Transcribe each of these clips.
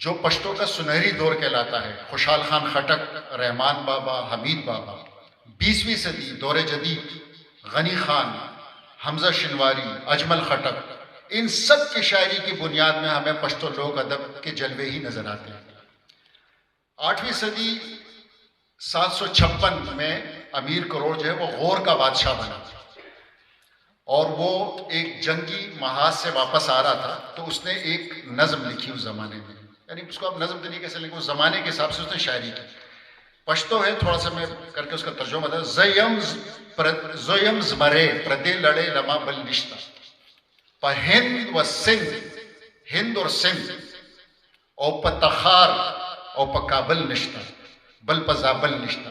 جو پشتوں کا سنہری دور کہلاتا ہے، خوشحال خان خٹک، رحمان بابا، حمید بابا، 20ویں صدی دور جدید، غنی خان، حمزہ شنواری، اجمل خٹک، ان سب کی شاعری کی بنیاد میں ہمیں پشتو لوک ادب کے جلوے ہی نظر آتے ہیں۔ 8ویں صدی 756 میں امیر کروڑ جو ہے وہ غور کا بادشاہ بنا، اور وہ ایک جنگی محاذ سے واپس آ رہا تھا، تو اس نے ایک نظم لکھی اس زمانے میں، یعنی اس کو آپ نظم طریقے سے لکھیں، اس زمانے کے حساب سے اس نے شاعری کی۔ پشتو ہے، تھوڑا سا میں کر کے اس کا ترجمہ بتا، زیم زمرے پردے لڑے لما بل نشتہ، پا ہند و سندھ، ہند اور سندھ، او پا تخار او پا کابل نشتہ، بل پا زابل نشتہ۔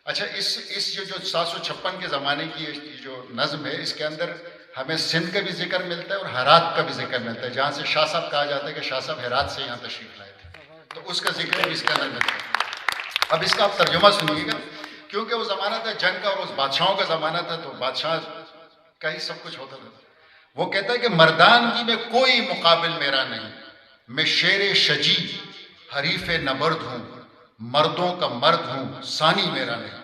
اچھا، اس جو 756 کے زمانے کی جو نظم ہے، اس کے اندر ہمیں سندھ کا بھی ذکر ملتا ہے اور ہرات کا بھی ذکر ملتا ہے، جہاں سے شاہ صاحب کہا جاتا ہے کہ شاہ صاحب ہرات سے یہاں تشریف لائے تھے، تو اس کا ذکر بھی اس کے اندر ملتا ہے۔ اب اس کا آپ ترجمہ سنیے گا، کیونکہ وہ زمانہ تھا جنگ کا اور اس بادشاہوں کا زمانہ تھا، تو بادشاہ کا ہی سب کچھ ہوتا تھا۔ وہ کہتا ہے کہ مردانگی میں کوئی مقابل میرا نہیں، میں شیر شجی حریف نبرد ہوں، مردوں کا مرد ہوں، ثانی میرا نہیں،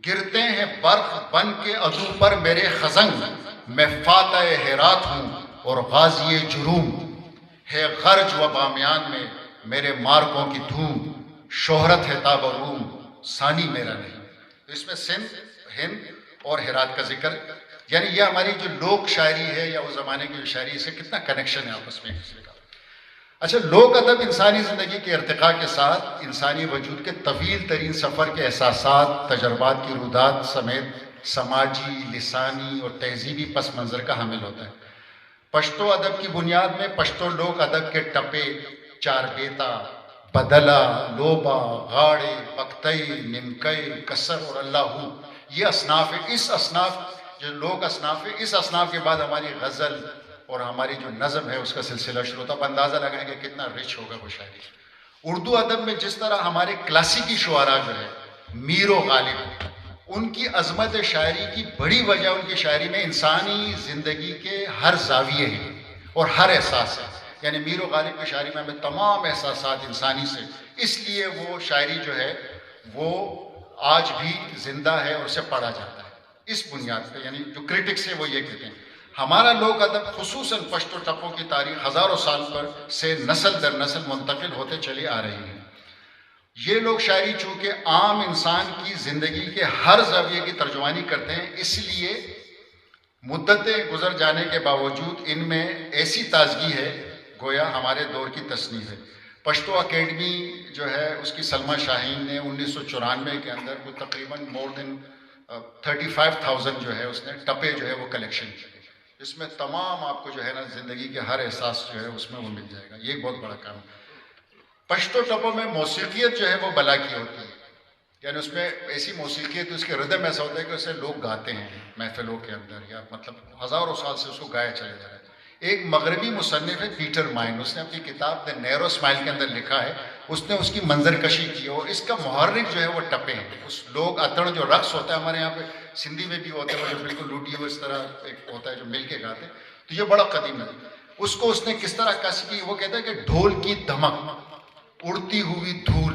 گرتے ہیں برق بن کے عدو پر میرے خزنگ، میں فاتح ہرات ہوں اور غازی جروم، ہے غرج و بامیان میں میرے مارکوں کی دھوم، شہرت ہے تاب و روم، ثانی میرا نہیں۔ تو اس میں سندھ، ہند اور ہرات کا ذکر، یعنی یہ ہماری جو لوک شاعری ہے یا اس زمانے کی جو شاعری، اس سے کتنا کنیکشن ہے آپس میں ایک دوسرے کا۔ اچھا، لوک ادب انسانی زندگی کے ارتقاء کے ساتھ انسانی وجود کے طویل ترین سفر کے احساسات، تجربات کی رودات سمیت سماجی، لسانی اور تہذیبی پس منظر کا حامل ہوتا ہے۔ پشتو ادب کی بنیاد میں پشتو لوک ادب کے ٹپے، چار بیتا، بدلا، لوبا، غاڑے، پکتئی، نمکئی، کسر اور اللہ، یہ اصناف ہے۔ اس اصناف جو لوک اصناف ہے، اس اصناف کے بعد ہماری غزل اور ہماری جو نظم ہے اس کا سلسلہ شروع ہوتا ہے۔ اب اندازہ لگائیں کہ کتنا رچ ہوگا وہ شاعری۔ اردو ادب میں جس طرح ہمارے کلاسیکی شعراء جو ہے، میر و غالب، ان کی عظمت شاعری کی بڑی وجہ ان کی شاعری میں انسانی زندگی کے ہر زاویے ہیں اور ہر احساس ہے۔ یعنی میر و غالب کی شاعری میں ہمیں تمام احساسات انسانی سے، اس لیے وہ شاعری جو ہے وہ آج بھی زندہ ہے اور اسے پڑھا جاتا ہے اس بنیاد پہ۔ یعنی جو کرٹکس ہے وہ یہ کہتے ہیں ہمارا لوک ادب خصوصاً پشتو ٹپوں کی تاریخ ہزاروں سال پر سے نسل در نسل منتقل ہوتے چلی آ رہی ہے۔ یہ لوگ شاعری چونکہ عام انسان کی زندگی کے ہر زاویے کی ترجمانی کرتے ہیں، اس لیے مدتیں گزر جانے کے باوجود ان میں ایسی تازگی ہے گویا ہمارے دور کی تصنیف ہے۔ پشتو اکیڈمی جو ہے اس کی سلمہ شاہین نے 1994 کے اندر وہ تقریباً مور دین 35,000 جو ہے اس نے ٹپے جو ہے وہ کلیکشن کی، جس میں تمام آپ کو جو ہے نا زندگی کے ہر احساس جو ہے اس میں وہ مل جائے گا۔ یہ ایک بہت بڑا کام ہے۔ پشتو ٹپوں میں موسیقیت جو ہے وہ بلا کی ہوتی ہے، یعنی اس میں ایسی موسیقیت، اس کے ردم ایسا ہوتا ہے کہ اسے لوگ گاتے ہیں محفلوں کے اندر، یا مطلب ہزاروں سال سے اس کو گایا چلے جا رہا ہے۔ ایک مغربی مصنف ہے پیٹر مائن، اس نے اپنی کتاب دی نیرو اسمائل کے اندر لکھا ہے، اس نے اس کی منظر کشی کی اور اس کا محرک جو ہے وہ ٹپے ہیں۔ اس لوگ اتڑ جو رقص ہوتا ہے ہمارے یہاں پہ سندھی میں بھی ہوتا ہے، وہ جو بالکل لوٹی ہوئے اس طرح ایک ہوتا ہے جو مل کے گاتے ہیں، تو یہ بڑا قدیم ہے۔ اس کو اس نے کس طرح کش کی، وہ کہتا ہے کہ ڈھول کی دھمک، اڑتی ہوئی دھول،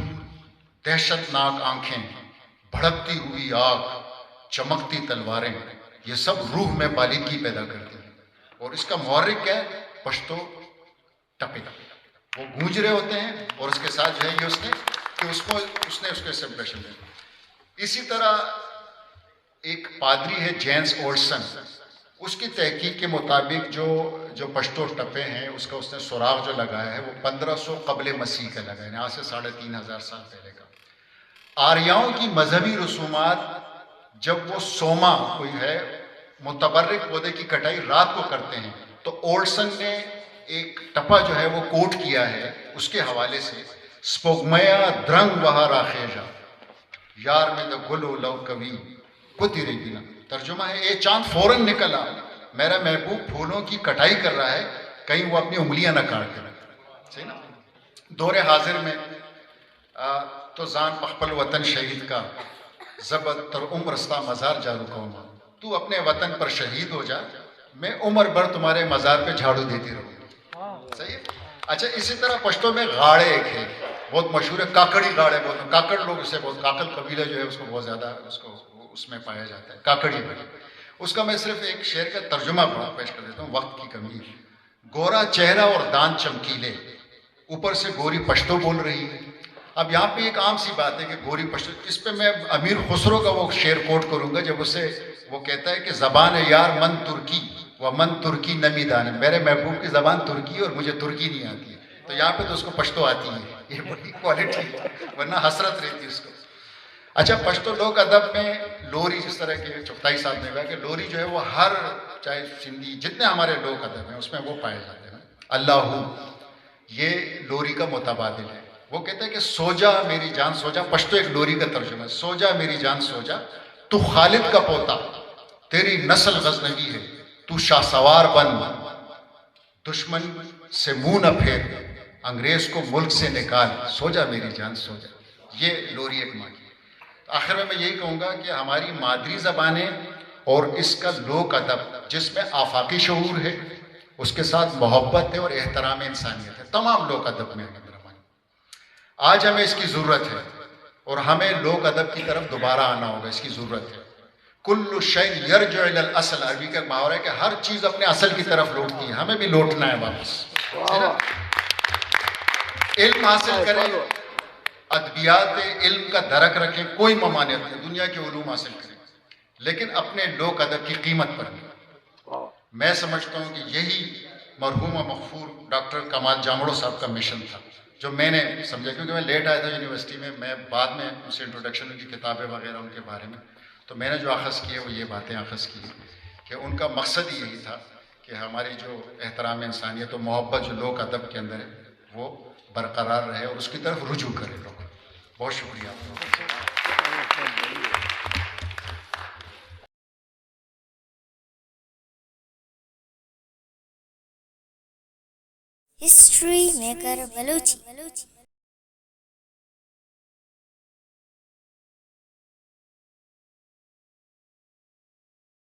دہشت ناک آنکھیں، بھڑکتی ہوئی آگ، چمکتی تلواریں، یہ سب روح میں بالندگی پیدا کرتی ہیں۔ اور اس کا محرک کیا ہے؟ پشتو ٹپے، وہ گونج رہے ہوتے ہیں اور اس کے ساتھ جو ہے یہ اس نے کہ اس نے اس کے سمپریشن دیا۔ اسی طرح ایک پادری ہے جیمز اولسن، اس کی تحقیق کے مطابق جو پشتو ٹپے ہیں اس کا اس نے سراغ جو لگایا ہے وہ 1500 قبل مسیح کا لگا ہے، یعنی آج سے 3500 سال پہلے کا۔ آریاؤں کی مذہبی رسومات جب وہ سوما کوئی ہے متبرک پودے کی کٹائی رات کو کرتے ہیں، تو اولسن نے ایک ٹپا جو ہے وہ کوٹ کیا ہے اس کے حوالے سے، سپوگمیا درنگ وہا راخیجا یار میں دا گلو لو کبھی کتی رہی دینا۔ ترجمہ ہے اے چاند فوراً نکلا، میرا محبوب پھولوں کی کٹائی کر رہا ہے، کہیں وہ اپنی انگلیاں نہ کاٹ کر۔ صحیح نا؟ دور حاضر میں تو زان پخپل وطن شہید کا زبد تر عمر رستہ مزار جارو قوما، تو اپنے وطن پر شہید ہو جا، میں عمر بھر تمہارے مزار پہ جھاڑو دیتی رہوں۔ صحیح ہے؟ اچھا اسی طرح پشتوں میں غاڑے ایک ہے بہت مشہور ہے, کاکڑی غاڑے بولتے ہیں, کاکڑ لوگ اسے بہت, کاکڑ قبیلہ جو ہے اس کو بہت زیادہ اس میں پایا جاتا ہے, کاکڑی بھائی. اس کا میں صرف ایک شعر کا ترجمہ پیش کر دیتا ہوں, وقت کی کمی ہے. گورا چہرہ اور دان چمکیلے, اوپر سے گوری پشتو بول رہی ہے. اب یہاں پہ ایک عام سی بات ہے کہ گوری پشتو, اس پہ میں امیر خسرو کا وہ شعر کوٹ کروں گا جب اسے وہ کہتا ہے کہ زبان یار من ترکی و من ترکی نمی دان, میرے محبوب کی زبان ترکی اور مجھے ترکی نہیں آتی ہے. تو یہاں پہ تو اس کو پشتو آتی ہے, یہ بڑی کوالٹی ہے, ورنہ حسرت رہتی ہے اس کو. اچھا پشتو لوک ادب میں لوری, جس طرح کہ چغتائی صاحب نے کہا کہ لوری جو ہے وہ ہر, چاہے سندھی جتنے ہمارے لوک ادب ہیں اس میں وہ پائے جاتے ہیں. اللہ یہ لوری کا متبادل ہے. وہ کہتے ہیں کہ سو جا میری جان سو جا, پشتو ایک لوری کا ترجمہ ہے, سو جا میری جان سو جا, تو خالد کا پوتا, تیری نسل غزنوی ہے, تو شاہ سوار بن, دشمن سے منہ نہ پھیر, انگریز کو ملک سے نکال, سو جا میری جان سو جا. یہ لوری ایک ماں کی. آخر میں یہی کہوں گا کہ ہماری مادری زبانیں اور اس کا لوک ادب جس میں آفاقی شعور ہے, اس کے ساتھ محبت ہے اور احترام انسانیت ہے, تمام لوک ادب میں ہے. آج ہمیں اس کی ضرورت ہے اور ہمیں لوک ادب کی طرف دوبارہ آنا ہوگا, اس کی ضرورت ہے. کل شیء یرجع الی الاصل, عربی کا محاورہ ہے کہ ہر چیز اپنے اصل کی طرف لوٹتی ہے, ہمیں بھی لوٹنا ہے واپس. علم حاصل کریں, ادبیات علم کا درک رکھیں, کوئی ممانعت نہیں, دنیا کے علوم حاصل کریں, لیکن اپنے لوک ادب کی قیمت پر نہیں. میں سمجھتا ہوں کہ یہی مرحوم و مغفور ڈاکٹر کمال جامڑو صاحب کا مشن تھا, جو میں نے سمجھا, کیونکہ میں لیٹ آیا تھا یونیورسٹی میں, میں بعد میں ان سے انٹروڈکشن کی کتابیں وغیرہ ان کے بارے میں, تو میں نے جو اخذ کی ہے وہ یہ باتیں اخذ کی کہ ان کا مقصد ہی یہی تھا کہ ہماری جو احترام انسانیت و محبت جو لوک ادب کے اندر ہے وہ برقرار رہے اور اس کی طرف رجوع کرے لوگ. بہت شکریہ آپ لوگوں کا. History Maker Baluchi.